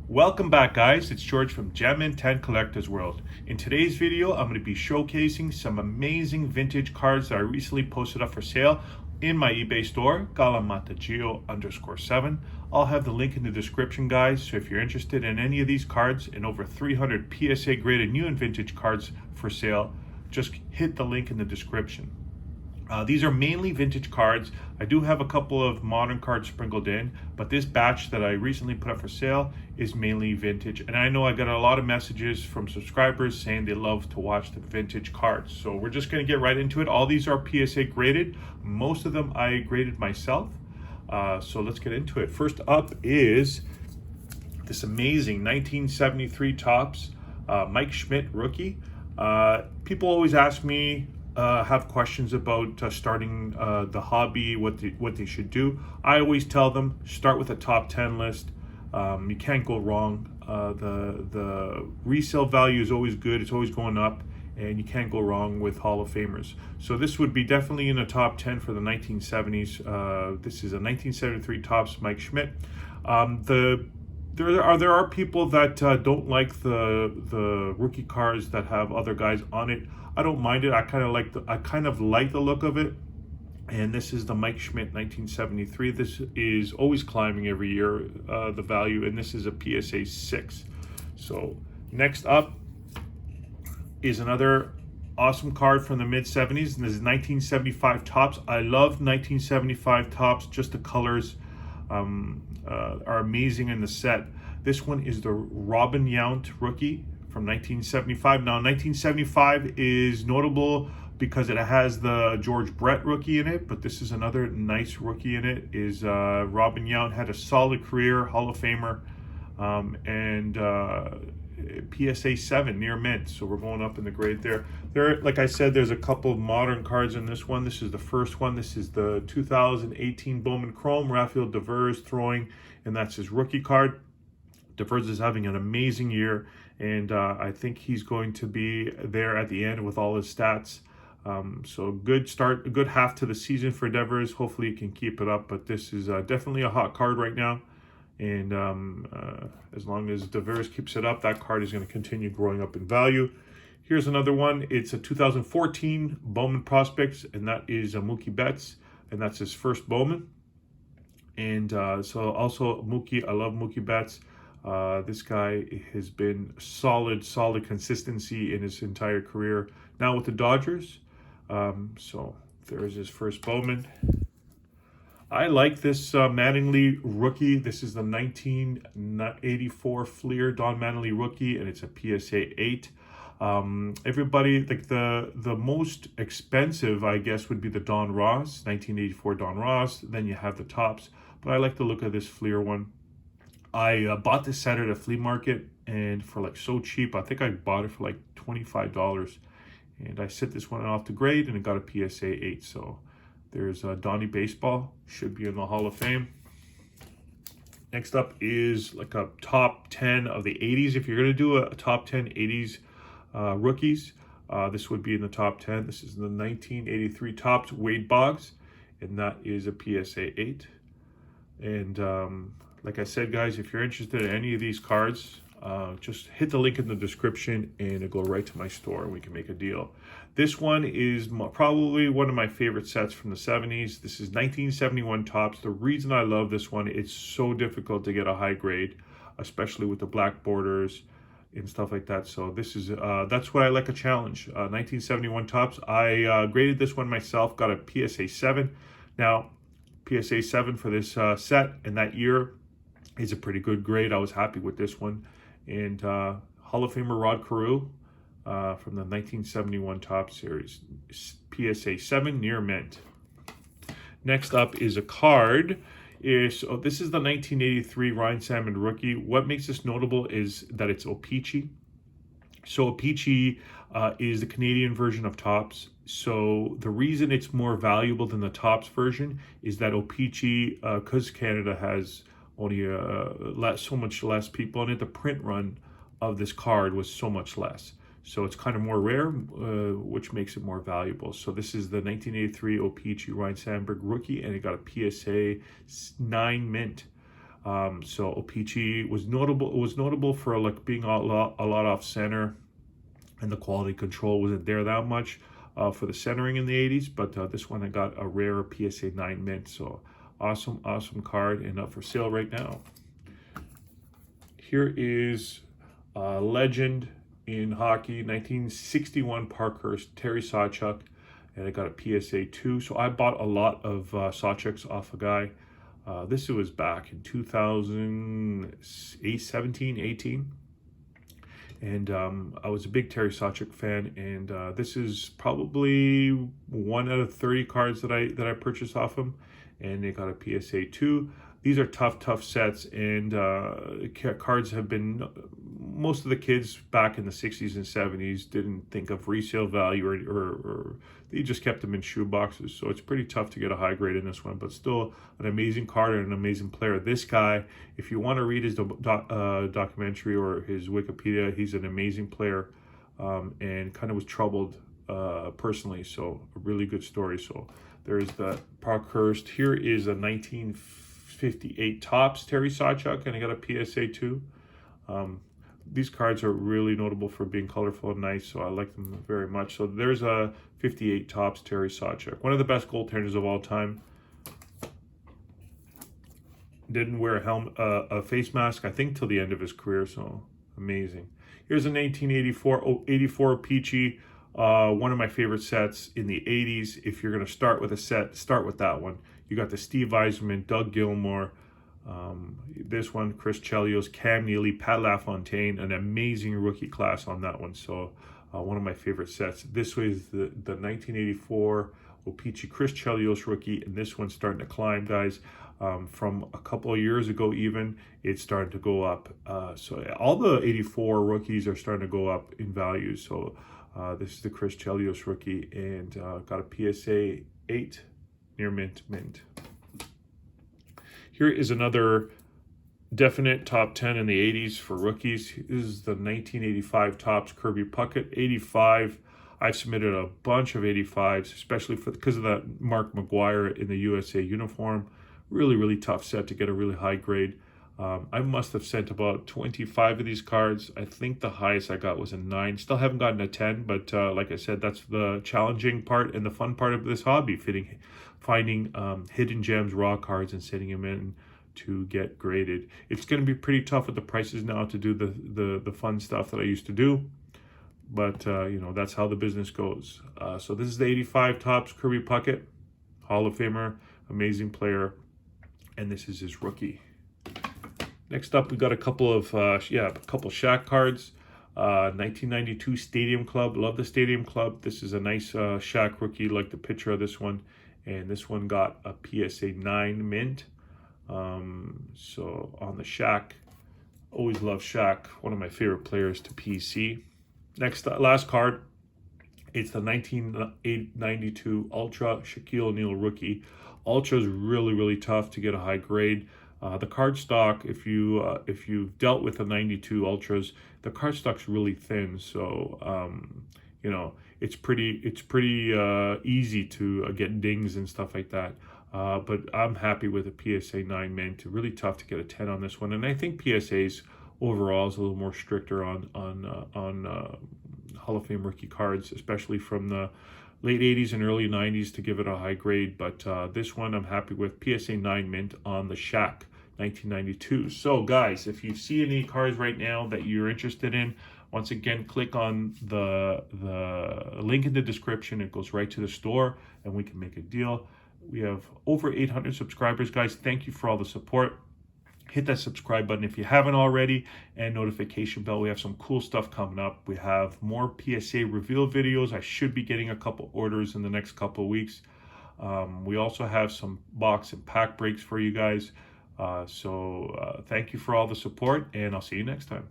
Welcome back, guys. It's George from Gem and 10 Collectors World. In today's video, I'm going to be showcasing some amazing vintage cards that I recently posted up for sale in my eBay store, galamataggio_7. I'll have the link in the description, guys, so if you're interested in any of these cards and over 300 PSA graded new and vintage cards for sale, just hit the link in the description. These are mainly vintage cards. I do have a couple of modern cards sprinkled in, but this batch that I recently put up for sale is mainly vintage. And I know I got a lot of messages from subscribers saying they love to watch the vintage cards. So we're just going to get right into it. All these are PSA graded. Most of them I graded myself. So let's get into it. First up is this amazing 1973 Topps Mike Schmidt rookie. People always ask me, have questions about starting the hobby, what they should do. I always tell them, start with a top 10 list. You can't go wrong. The resale value is always good. It's always going up, and you can't go wrong with Hall of Famers. So this would be definitely in the top 10 for the 1970s. This is a 1973 Topps Mike Schmidt. There are people that don't like the rookie cards that have other guys on it. I don't mind it. I kind of like the look of it. And this is the Mike Schmidt 1973. This is always climbing every year, the value, and this is a PSA 6. So next up is another awesome card from the mid 70s, and this is 1975 Topps. I love 1975 Topps. Just the colors are amazing in the set. This one is the Robin Yount rookie from 1975. Now 1975 is notable because it has the George Brett rookie in it, but this is another nice rookie in it. Is Robin Yount had a solid career, Hall of Famer, and PSA 7 near mint, so we're going up in the grade there. Like I said, there's a couple of modern cards in this one. This is the first one. This is the 2018 Bowman Chrome, Rafael Devers throwing, and that's his rookie card. Devers is having an amazing year, and I think he's going to be there at the end with all his stats. So good start, a good half to the season for Devers. Hopefully he can keep it up, but this is definitely a hot card right now. And as long as Devers keeps it up, that card is going to continue growing up in value. Here's another one. It's a 2014 Bowman Prospects, and that is Mookie Betts, and that's his first Bowman. And so also Mookie, I love Mookie Betts. This guy has been solid consistency in his entire career. Now with the Dodgers. So there's his first Bowman. I like this Mattingly rookie. This is the 1984 Fleer Don Mattingly rookie, and it's a PSA 8. Everybody, like the most expensive, I guess, would be the Don Ross, 1984 Don Ross. Then you have the Topps, but I like the look of this Fleer one. I bought this set at a flea market, and for like so cheap. I think I bought it for like $25, and I set this one off to grade, and it got a PSA 8. So there's Donnie Baseball, should be in the Hall of Fame. Next up is like a top 10 of the 80s. If you're going to do a top 10 80s rookies, this would be in the top 10. This is the 1983 Topps Wade Boggs, and that is a PSA 8. And like I said, guys, if you're interested in any of these cards, just hit the link in the description and it'll go right to my store and we can make a deal. This one is probably one of my favorite sets from the 70s. This is 1971 Topps. The reason I love this one, it's so difficult to get a high grade, especially with the black borders and stuff like that. So this is that's what I like, a challenge. 1971 Topps. I graded this one myself, got a PSA 7. Now, PSA 7 for this set, and that year is a pretty good grade. I was happy with this one. And Hall of Famer Rod Carew from the 1971 Topps series, PSA 7 near mint. Next up is a card. So this is the 1983 Ryan Salmond rookie. What makes this notable is that it's O-Pee-Chee. So O-Pee-Chee is the Canadian version of Topps. So the reason it's more valuable than the Topps version is that O-Pee-Chee, because Canada has only so much less people in it, the print run of this card was so much less. So it's kind of more rare, which makes it more valuable. So this is the 1983 O-Pee-Chee Ryan Sandberg rookie, and it got a PSA 9 mint. So O-Pee-Chee was notable. It was notable for like being a lot off center, and the quality control wasn't there that much for the centering in the 80s. But this one I got a rare PSA 9 mint. So awesome card, and up for sale right now. Here is legend in hockey, 1961 Parkhurst, Terry Sawchuk, and I got a PSA 2. So I bought a lot of Sawchuks off a guy. This was back in 2017, 18. And I was a big Terry Sawchuk fan, and this is probably 1 out of 30 cards that I purchased off him, and they got a PSA 2. These are tough sets, and cards have been, most of the kids back in the 60s and 70s didn't think of resale value, or they just kept them in shoe boxes. So it's pretty tough to get a high grade in this one, but still an amazing card and an amazing player. This guy, if you want to read his documentary or his Wikipedia, he's an amazing player, and kind of was troubled personally. So a really good story. So there's the Parkhurst. Here is a 1958 Topps Terry Sawchuk, and I got a PSA 2. These cards are really notable for being colorful and nice, so I like them very much. So there's a 58 Topps Terry Sawchuk, one of the best goaltenders of all time. Didn't wear a face mask, I think, till the end of his career, so amazing. Here's a 1984 O-Pee-Chee, one of my favorite sets in the 80s. If you're going to start with a set, start with that one. You got the Steve Yzerman, Doug Gilmour, this one, Chris Chelios, Cam Neely, Pat LaFontaine, an amazing rookie class on that one. So one of my favorite sets. This was the 1984 O-Pee-Chee Chris Chelios rookie, and this one's starting to climb, guys. From a couple of years ago even, it's starting to go up. So all the 84 rookies are starting to go up in value. So this is the Chris Chelios rookie, and got a PSA 8 near mint. Here is another definite top 10 in the 80s for rookies. This is the 1985 Topps Kirby Puckett 85. I've submitted a bunch of 85s, especially because of that Mark McGuire in the USA uniform. Really tough set to get a really high grade. I must have sent about 25 of these cards. I think the highest I got was a 9. Still haven't gotten a 10, but like I said, that's the challenging part and the fun part of this hobby, finding hidden gems, raw cards, and setting them in to get graded. It's going to be pretty tough with the prices now to do the fun stuff that I used to do, but you know, that's how the business goes. So this is the 85 Topps Kirby Puckett, Hall of Famer, amazing player, and this is his rookie. Next up, we got a couple of Shaq cards. 1992 Stadium Club. Love the Stadium Club. This is a nice Shaq rookie. Like the picture of this one. And this one got a PSA 9 mint. So on the Shaq, always love Shaq. One of my favorite players to PC. Next, last card. It's the 1992 Ultra Shaquille O'Neal rookie. Ultra is really tough to get a high grade. The card stock, if you've dealt with the 92 Ultras, the card stock's really thin. So you know, it's pretty easy to get dings and stuff like that. But I'm happy with a PSA 9 mint. Really tough to get a 10 on this one, and I think PSA's overall is a little more stricter on Hall of Fame rookie cards, especially from the late 80s and early 90s, to give it a high grade. But this one I'm happy with, PSA 9 mint on the Shaq 1992. So guys, if you see any cards right now that you're interested in, once again, click on the link in the description. It goes right to the store, and we can make a deal. We have over 800 subscribers, guys. Thank you for all the support. Hit that subscribe button if you haven't already, and notification bell. We have some cool stuff coming up. We have more PSA reveal videos. I should be getting a couple orders in the next couple of weeks. We also have some box and pack breaks for you guys. So thank you for all the support, and I'll see you next time.